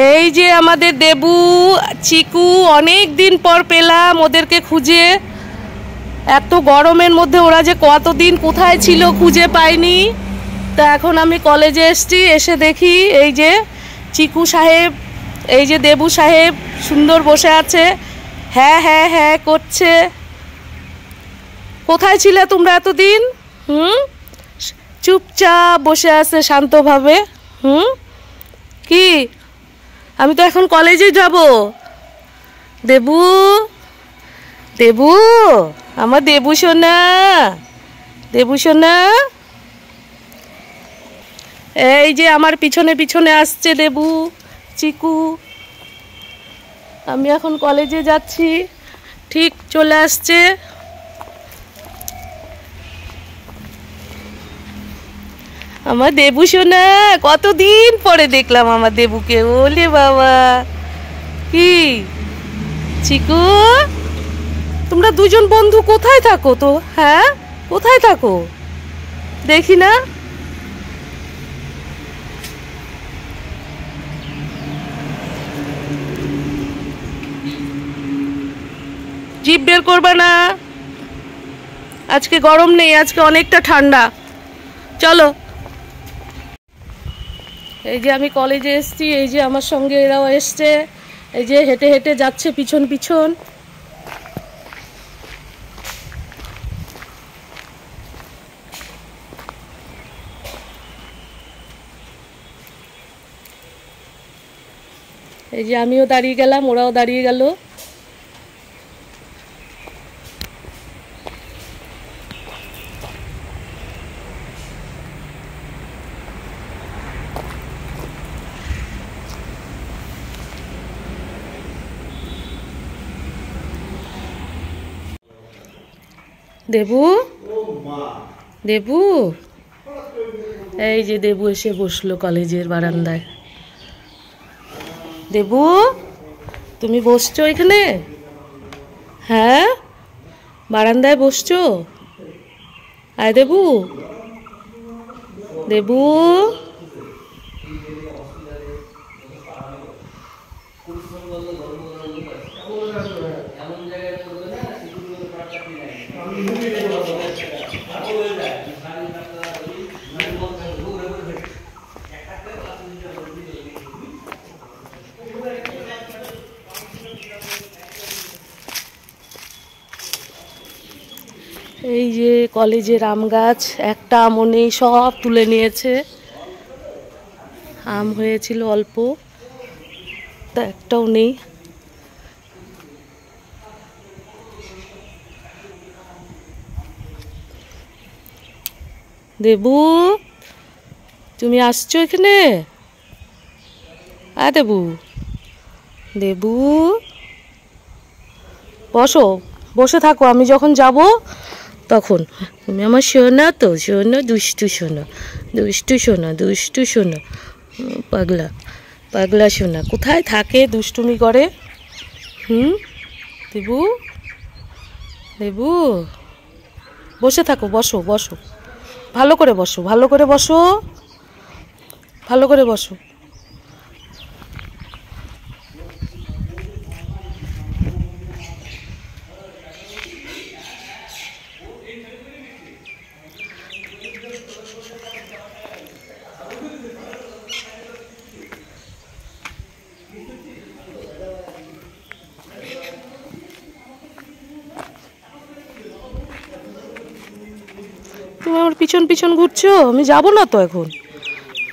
এই যে আমাদের দেবু চিকু অনেক দিন পর পেলাম ওদেরকে খুঁজে। এত গরমের মধ্যে ওরা যে কতদিন কোথায় ছিল খুঁজে পাইনি। তা এখন আমি কলেজে এসেছি, এসে দেখি এই যে চিকু সাহেব, এই যে দেবু সাহেব সুন্দর বসে আছে, হ্যাঁ হ্যাঁ হ্যাঁ করছে। কোথায় ছিলে তোমরা এতদিন? চুপচাপ বসে আছে শান্তভাবে। কি, আমি তো এখন কলেজে যাব। দেবু, দেবু, আমার দেবু সোনা, দেবু সোনা, এই যে আমার পিছনে পিছনে আসছে দেবু চিকু। আমি এখন কলেজে যাচ্ছি, ঠিক চলে আসছে। আমার দেবু সোনা, কতদিন পরে দেখলাম আমার দেবুকে। ওলে বাবা, কি চিকু, তোমরা দুজন বন্ধু কোথায় থাকো তো? হ্যাঁ, কোথায় থাকো দেখি না। জিভ বের করবে না, আজকে গরম নেই, আজকে অনেকটা ঠান্ডা। চলো, এই যে আমি কলেজে এসেছি, এই যে আমার সঙ্গে এরাও এসছে, এই যে হেঁটে হেঁটে যাচ্ছে পিছন পিছন। এই যে আমিও দাঁড়িয়ে গেলাম, ওরাও দাঁড়িয়ে গেল। দেবু, দেবু, এই যে দেবু এসে বসলো কলেজের বারান্দায়। দেবু, তুমি বসছো এখানে? হ্যাঁ, বারান্দায় বসছো? আয় দেবু, দেবু, এই যে কলেজের আম গাছ, একটা আমও নেই, সব তুলে নিয়েছে। আম হয়েছিল অল্প, তা একটাও নেই। দেবু, তুমি আসছো এখানে? দেবু, দেবু, বসো, বসে থাকো, আমি যখন যাব তখন। তুমি আমার শোনা তো, শোনো দুষ্টু, শোনো দুষ্টু, শোনো দুষ্টু, শোনো পাগলা, পাগলা শোনা। কোথায় থাকে, দুষ্টুমি করে। দেবু, দেবু, বসে থাকো, বসো বসো, ভালো করে বসো, ভালো করে বসো, ভালো করে বসো। তুমি আমার পিছন পিছন ঘুরছো, আমি যাব না তো এখন,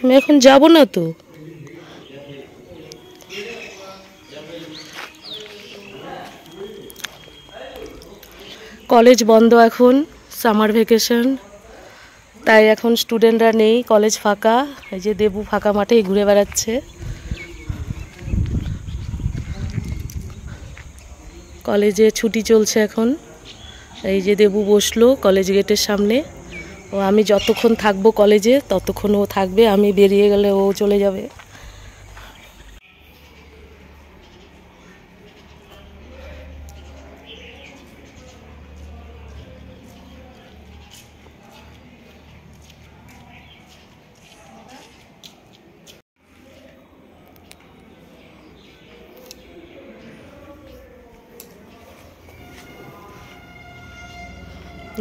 আমি এখন যাব না তো। কলেজ বন্ধ এখন, সামার ভ্যাকেশন, তাই এখন স্টুডেন্টরা নেই, কলেজ ফাঁকা। এই যে দেবু ফাঁকা মাঠেই ঘুরে বেড়াচ্ছে। কলেজে ছুটি চলছে এখন। এই যে দেবু বসলো কলেজ গেটের সামনে। ও আমি যতক্ষণ থাকবো কলেজে ততক্ষণ ও থাকবে, আমি বেরিয়ে গেলে ও চলে যাবে।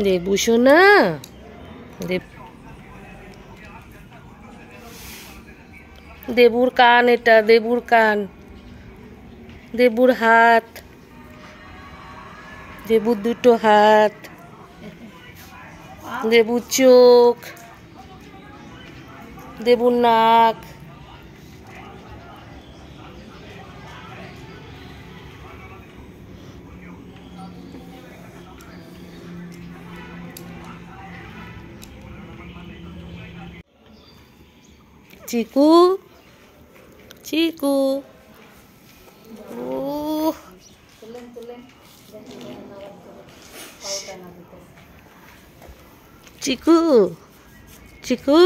দেবু সোনা, দেবুর কান, এটা দেবুর কান, দেবুর হাত, দেবুর দুটো হাত, দেবুর চোখ, দেবুর নাক, চিকু, চিকু, ও চিকু, চিকু,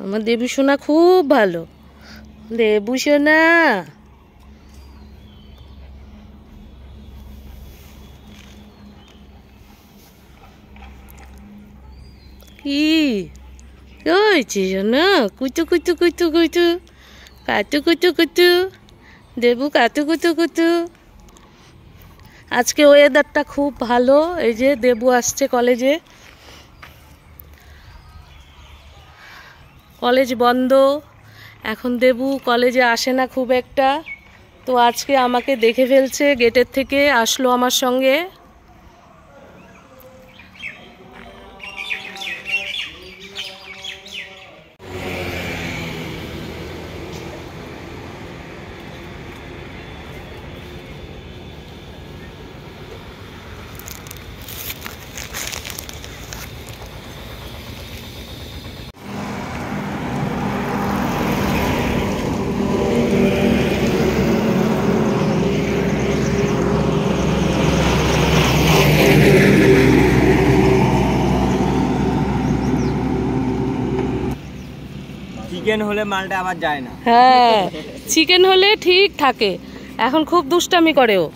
আমার দেবু সোনা খুব ভালো। দেবু সোনা, কি হয়েছে সোনা? কুতু কুতু কুতু কুতু, কাতু কুতু কুতু, দেবু কাতু কুতু কুতু। আজকে ওয়েদারটা খুব ভালো, এই যে দেবু আসছে কলেজে, কলেজ বন্ধ এখন, দেবু কলেজে আসে না খুব একটা, তো আজকে আমাকে দেখে ফেলছে, গেটের থেকে আসলো আমার সঙ্গে। চিকেন হলে মালটা আবার যায় না। হ্যাঁ, চিকেন হলে ঠিক থাকে, এখন খুব দুষ্টামি করে ও।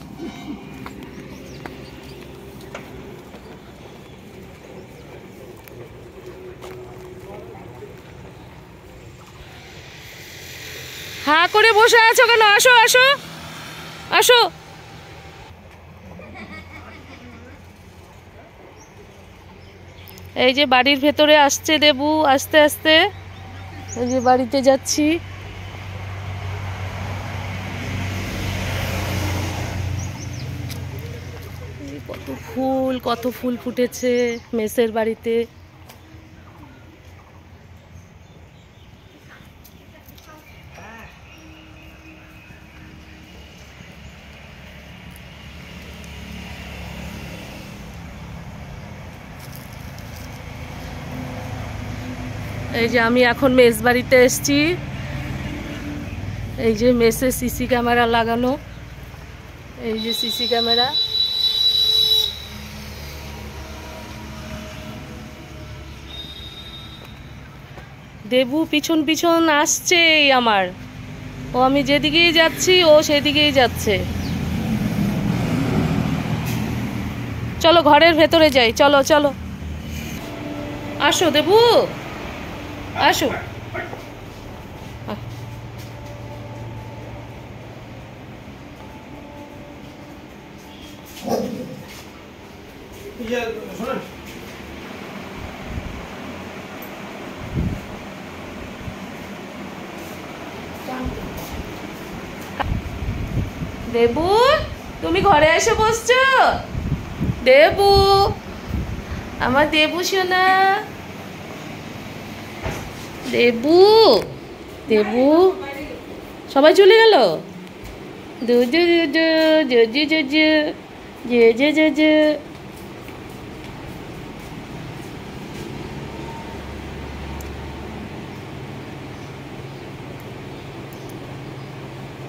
হা করে বসে আছো কেন? আসো আসো আসো। এই যে বাড়ির ভেতরে আসছে দেবু আস্তে আস্তে, এই যে বাড়িতে যাচ্ছি। কত ফুল, কত ফুল ফুটেছে মেসের বাড়িতে। এই যে আমি এখন মেস বাড়িতে এসছি, এই যে মেসে সিসি ক্যামেরা লাগানো, এই যে সিসি ক্যামেরা। দেবু পিছন পিছন আসছে আমার, ও আমি যেদিকেই যাচ্ছি ও সেদিকেই যাচ্ছে। চলো ঘরের ভেতরে যাই, চলো চলো। আসো দেবু, আসো। দেবু, তুমি ঘরে এসে বসছো? দেবু, আমার দেবু সোনা, দেবু, দেবু, সবাই চলে গেল। দু দু দু দু দু দু দু দু দু দু দু।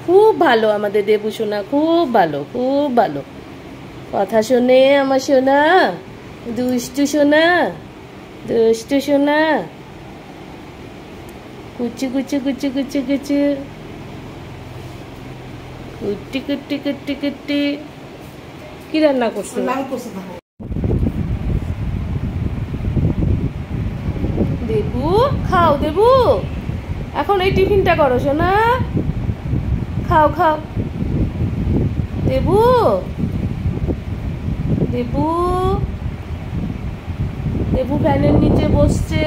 খুব ভালো আমাদের দেবু সোনা, খুব ভালো, খুব ভালো, কথা শোনে আমার সোনা, দুষ্টু সোনা, দুষ্টু সোনা, কুচি কুচি কুচি কুচি কুচি, কুটি কুটি কুটি কুটি। কি রান্না করছো? দেবু খাও, দেবু এখন এই টিফিনটা করো সোনা, খাও খাও। দেবু, দেবু, দেবু ফ্যানের নিচে বসছে।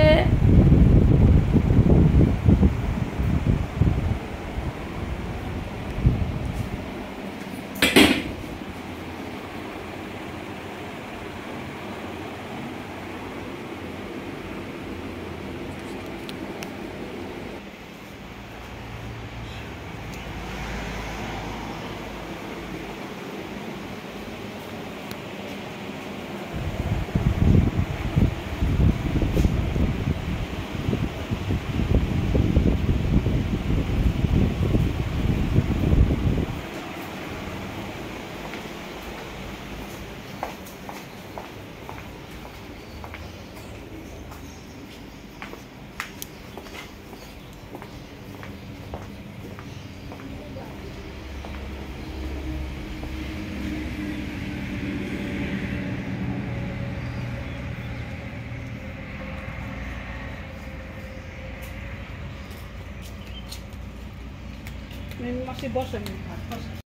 Masih bosan nih.